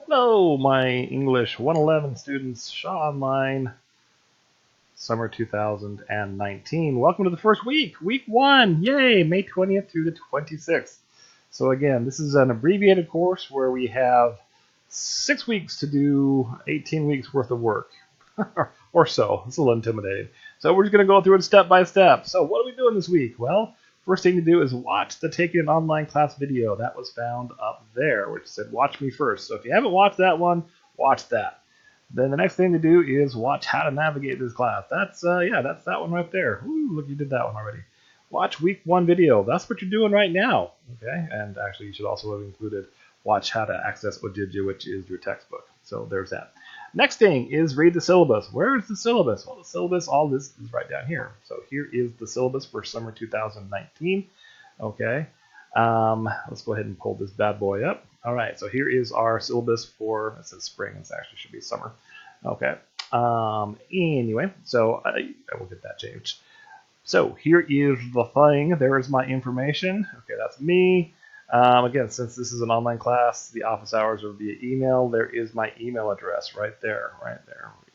Hello, my English 111 students, Shaw Online, summer 2019. Welcome to the first week, week 1, yay, May 20th through the 26th. So again, this is an abbreviated course where we have 6 weeks to do 18 weeks worth of work, or so. It's a little intimidating. So we're just going to go through it step by step. So what are we doing this week? Well, first thing to do is watch the Taking an Online Class video. That was found up there, which said watch me first. So if you haven't watched that one, watch that. Then the next thing to do is watch how to navigate this class. That's that's that one right there. Ooh, look, you did that one already. Watch week 1 video. That's what you're doing right now. Okay, and actually you should also have included watch how to access Odigya, which is your textbook. So there's that. Next thing is read the syllabus. Where is the syllabus? Well, the syllabus, all this is right down here. So here is the syllabus for summer 2019. Okay, let's go ahead and pull this bad boy up. All right, so here is our syllabus for, it says spring, it actually should be summer. Okay, anyway, so I will get that changed. So here is the thing. There is my information. Okay, that's me. Again, since this is an online class, the office hours are via email. There is my email address right there,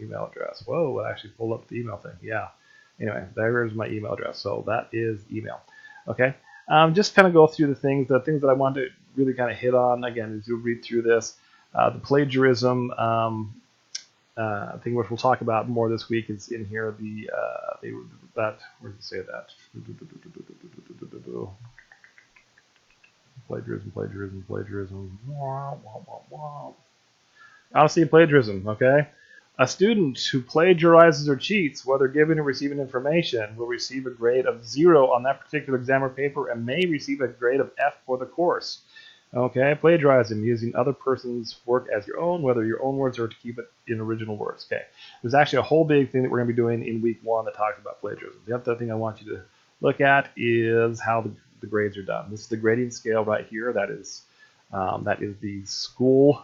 email address. Whoa, it actually pulled up the email thing. Yeah. Anyway, there is my email address. So that is email. Okay. Just kind of go through the things that I want to really kind of hit on. Again, as you read through this, the plagiarism thing, which we'll talk about more this week, is in here. Where did it say that? Plagiarism. Honestly, plagiarism, okay? A student who plagiarizes or cheats, whether giving or receiving information, will receive a grade of 0 on that particular exam or paper and may receive a grade of F for the course. Okay, plagiarism, using other person's work as your own, whether your own words or to keep it in original words. Okay, there's actually a whole big thing that we're going to be doing in week 1 that talks about plagiarism. The other thing I want you to look at is how the grades are done. This is the grading scale right here. That is the school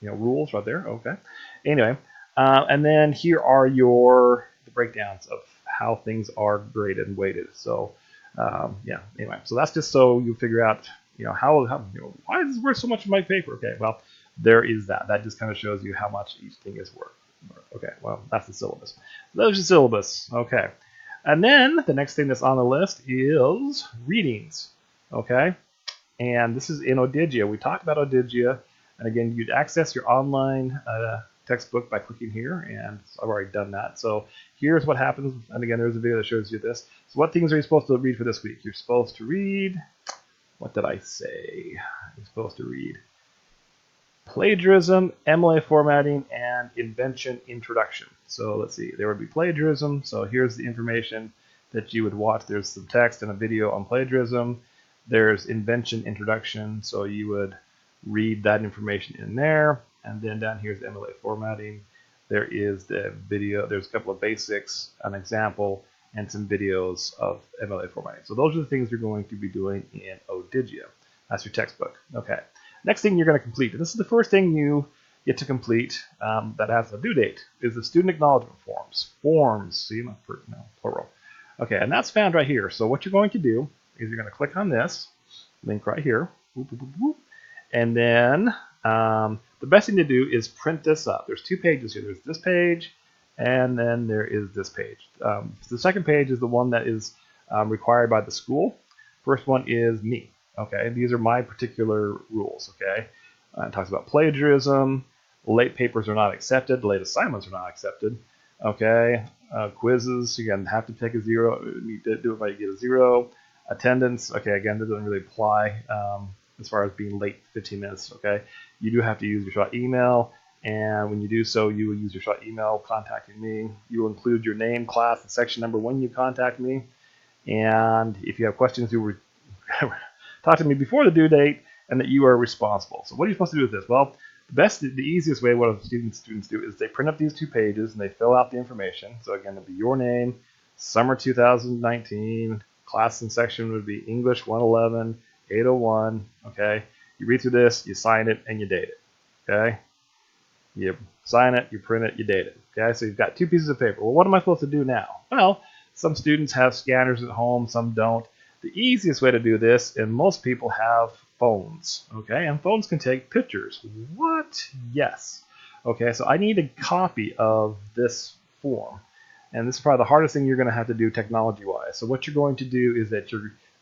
rules right there. Okay. Anyway, and then here are the breakdowns of how things are graded and weighted. So anyway, so that's just so you figure out how why is this worth so much in my paper? Okay, well, there is that. That just kind of shows you how much each thing is worth. Okay, well, that's the syllabus. There's the syllabus. Okay. And then the next thing that's on the list is readings. Okay. And this is in Odigya. We talked about Odigya. And again, you'd access your online textbook by clicking here. And I've already done that. So here's what happens. And again, there's a video that shows you this. So what things are you supposed to read for this week? You're supposed to read, what did I say? You're supposed to read plagiarism, MLA formatting, and invention introduction. So let's see, there would be plagiarism. So here's the information that you would watch. There's some text and a video on plagiarism. There's invention introduction. So you would read that information in there. And then down here's MLA formatting. There is the video. There's a couple of basics, an example, and some videos of MLA formatting. So those are the things you're going to be doing in Odigya. That's your textbook. Okay. Next thing you're going to complete, and this is the first thing you get to complete that has a due date, is the student acknowledgement forms. Forms, see, not plural. Okay, and that's found right here. So what you're going to do is you're going to click on this link right here, and then the best thing to do is print this up. There's 2 pages here. There's this page, and then there is this page. The second page is the one that is required by the school. First one is me. Okay, these are my particular rules. Okay, it talks about plagiarism. Late papers are not accepted. Late assignments are not accepted. Okay, quizzes, again, have to take a 0. You need to do it by you get a 0. Attendance, okay, again, that doesn't really apply as far as being late 15 minutes. Okay, you do have to use your short email, and when you do so, you will use your short email contacting me. You will include your name, class, and section number when you contact me. And if you have questions, you will talk to me before the due date, and that you are responsible. So what are you supposed to do with this? Well, the easiest way what students do is they print up these 2 pages and they fill out the information. So again, it'll be your name, summer 2019, class and section would be English 111, 801. Okay, you read through this, you sign it, and you date it. Okay, you sign it, you print it, you date it. Okay, so you've got 2 pieces of paper. Well, what am I supposed to do now? Well, some students have scanners at home, some don't. The easiest way to do this, and most people have phones. Okay, and phones can take pictures. What? Yes. Okay, so I need a copy of this form. And this is probably the hardest thing you're going to have to do technology-wise. So what you're going to do is that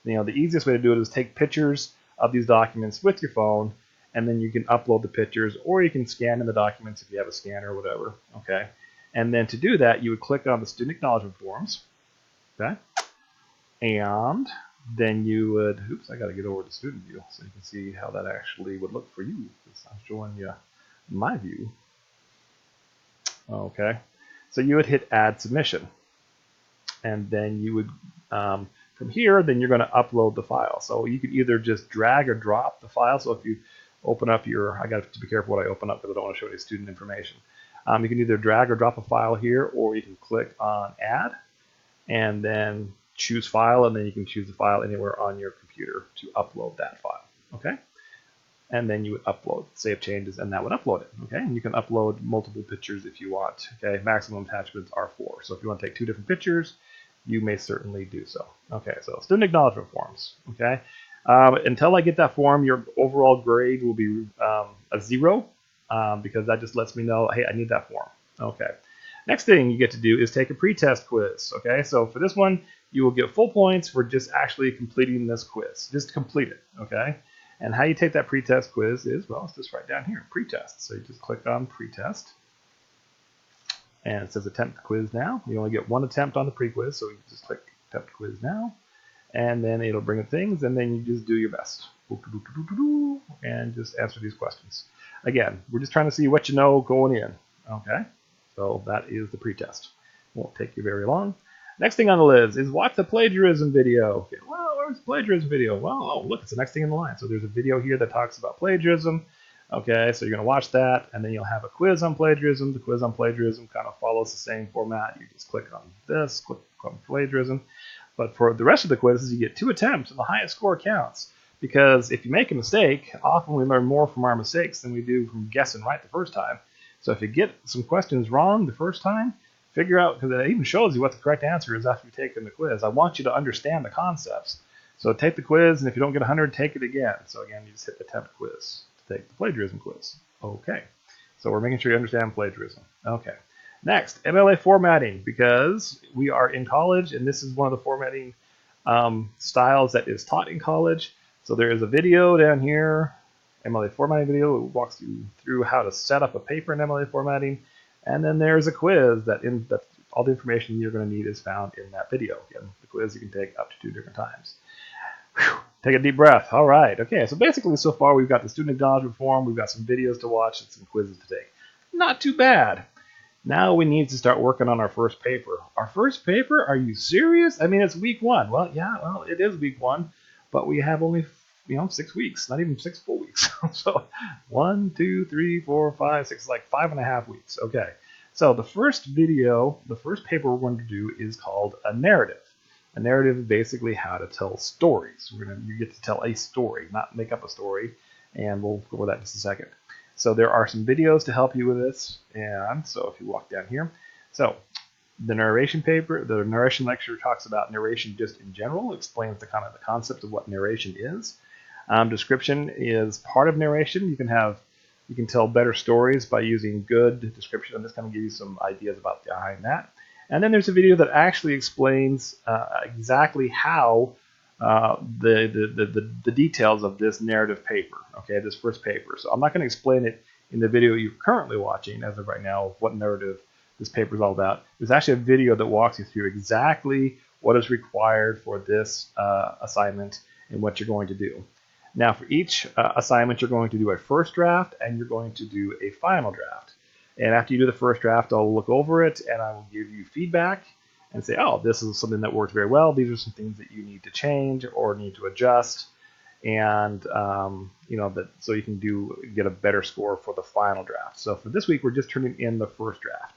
the easiest way to do it is take pictures of these documents with your phone, and then you can upload the pictures, or you can scan in the documents if you have a scanner or whatever. Okay, and then to do that, you would click on the Student Acknowledgement Forms. Okay, and then you would, oops, I got to get over to Student View so you can see how that actually would look for you. I'm showing you my view. Okay, so you would hit Add Submission, and then you would, from here, then you're going to upload the file. So you could either just drag or drop the file. So if you open up I got to be careful what I open up because I don't want to show any student information. You can either drag or drop a file here, or you can click on Add, and then choose File, and then you can choose the file anywhere on your computer to upload that file. Okay, and then you would upload, save changes, and that would upload it. Okay, and you can upload multiple pictures if you want. Okay, maximum attachments are 4. So if you want to take 2 different pictures, you may certainly do so. Okay, so Student Acknowledgement Forms. Okay, until I get that form, your overall grade will be a 0, because that just lets me know, hey, I need that form. Okay. Next thing you get to do is take a pretest quiz. Okay, so for this one, you will get full points for just actually completing this quiz. Just complete it. Okay, and how you take that pretest quiz is, well, it's just right down here, pretest. So you just click on pretest, and it says attempt quiz now. You only get 1 attempt on the pre-quiz, so you just click attempt quiz now, and then it'll bring up things, and then you just do your best and just answer these questions. Again, we're just trying to see what you know going in. Okay, so that is the pretest. Won't take you very long. Next thing on the list is watch the plagiarism video. Okay, well, where's the plagiarism video? Well, oh, look, it's the next thing in the line. So there's a video here that talks about plagiarism. Okay, so you're going to watch that, and then you'll have a quiz on plagiarism. The quiz on plagiarism kind of follows the same format. You just click on this, click on plagiarism. But for the rest of the quizzes, you get 2 attempts, and the highest score counts. Because if you make a mistake, often we learn more from our mistakes than we do from guessing right the first time. So if you get some questions wrong the first time, figure out, because it even shows you what the correct answer is after you've taken the quiz. I want you to understand the concepts. So take the quiz, and if you don't get 100, take it again. So again, you just hit attempt quiz to take the plagiarism quiz. Okay, so we're making sure you understand plagiarism. Okay, next, MLA formatting, because we are in college, and this is one of the formatting styles that is taught in college. So there is a video down here, MLA formatting video. It walks you through how to set up a paper in MLA formatting. And then there's a quiz that all the information you're going to need is found in that video. Again, the quiz you can take up to 2 different times. Whew. Take a deep breath. All right. Okay, so basically so far we've got the student acknowledgement form, we've got some videos to watch, and some quizzes to take. Not too bad. Now we need to start working on our first paper. Our first paper? Are you serious? I mean, it's week 1. Well, yeah, well, it is week 1, but we have only 6 weeks, not even 6 full weeks. So 1, 2, 3, 4, 5, 6, like 5.5 weeks. Okay, so the first paper we're going to do is called a narrative. A narrative is basically how to tell stories. You get to tell a story, not make up a story, and we'll go over that in just a second. So there are some videos to help you with this, and so if you walk down here, so the narration paper, the narration lecture talks about narration just in general, explains the kind of the concept of what narration is. Description is part of narration. You can tell better stories by using good description. I'm just going to give you some ideas about behind that. And then there's a video that actually explains exactly how the details of this narrative paper, okay, this first paper. So I'm not going to explain it in the video you're currently watching as of right now, what narrative this paper is all about. There's actually a video that walks you through exactly what is required for this assignment and what you're going to do. Now, for each assignment, you're going to do a first draft and you're going to do a final draft. And after you do the first draft, I'll look over it and I will give you feedback and say, oh, this is something that worked very well. These are some things that you need to change or need to adjust. And, so you can get a better score for the final draft. So for this week, we're just turning in the first draft.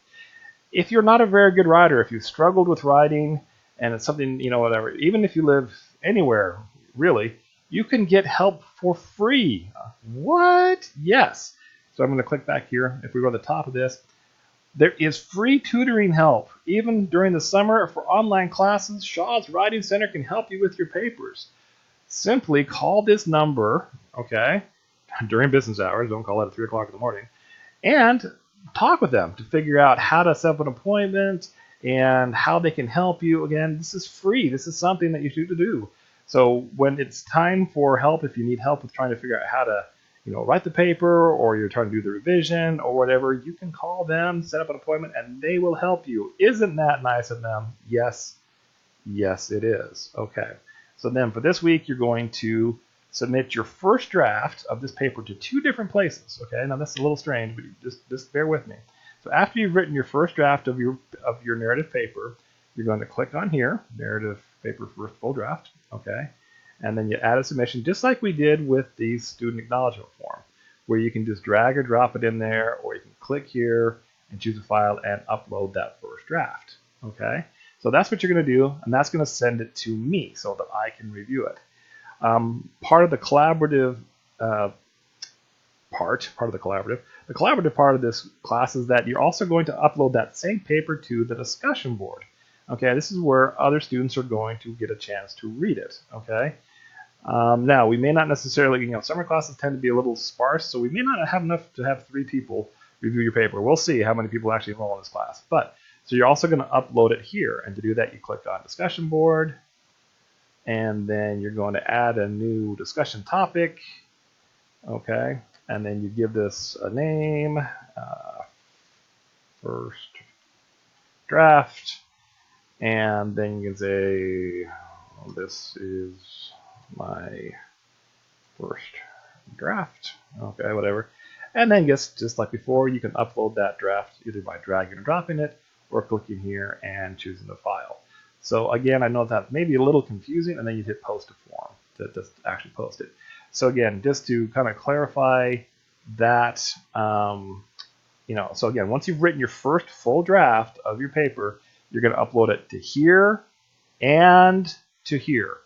If you're not a very good writer, if you've struggled with writing and it's something, whatever, even if you live anywhere, really, you can get help for free. What? Yes. So I'm going to click back here. If we go to the top of this, there is free tutoring help. Even during the summer for online classes, Shaw's Writing Center can help you with your papers. simply call this number, okay, during business hours. Don't call it at 3 o'clock in the morning. And talk with them to figure out how to set up an appointment and how they can help you. Again, this is free. This is something that you should do. So when it's time for help, if you need help with trying to figure out how to, write the paper, or you're trying to do the revision or whatever, you can call them, set up an appointment, and they will help you. Isn't that nice of them? Yes. Yes, it is. Okay. So then for this week, you're going to submit your first draft of this paper to 2 different places. Okay. Now that's a little strange, but just bear with me. So after you've written your first draft of your narrative paper, you're going to click on here, narrative paper first full draft. Okay. And then you add a submission, just like we did with the student acknowledgement form, where you can just drag or drop it in there, or you can click here and choose a file and upload that first draft. Okay. So that's what you're going to do, and that's going to send it to me so that I can review it. Part of the collaborative the collaborative part of this class is that you're also going to upload that same paper to the discussion board. Okay, this is where other students are going to get a chance to read it. Okay. Now, we may not necessarily, summer classes tend to be a little sparse, so we may not have enough to have 3 people review your paper. We'll see how many people actually enroll in this class. So you're also going to upload it here, and to do that, you click on discussion board, and then you're going to add a new discussion topic. Okay, and then you give this a name, first draft, and then you can say, this is my first draft. Okay, whatever. And then just like before, you can upload that draft either by dragging or dropping it, or clicking here and choosing the file. So again, I know that may be a little confusing, and then you hit post to form to actually post it. So again, just to kind of clarify that, so again, once you've written your first full draft of your paper, you're going to upload it to here and to here,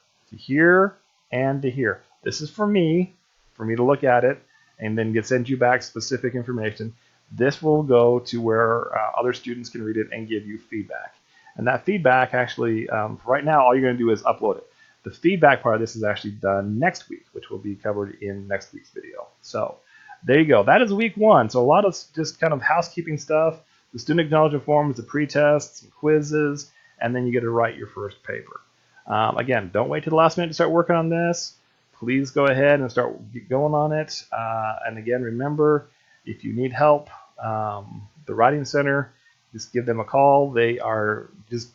and to here. This is for me to look at it and then send you back specific information. This will go to where other students can read it and give you feedback. And that feedback actually, right now, all you're going to do is upload it. The feedback part of this is actually done next week, which will be covered in next week's video. So there you go. That is week 1. So a lot of just kind of housekeeping stuff, the student acknowledgement forms, the pre-tests, some quizzes, and then you get to write your first paper. Again, don't wait till the last minute to start working on this. Please go ahead and start going on it. And again, remember, if you need help, the Writing Center, just give them a call. They are just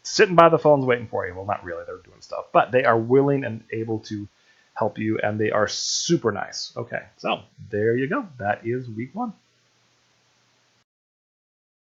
sitting by the phones waiting for you. Well, not really. They're doing stuff. But they are willing and able to help you, and they are super nice. Okay, so there you go. That is week 1.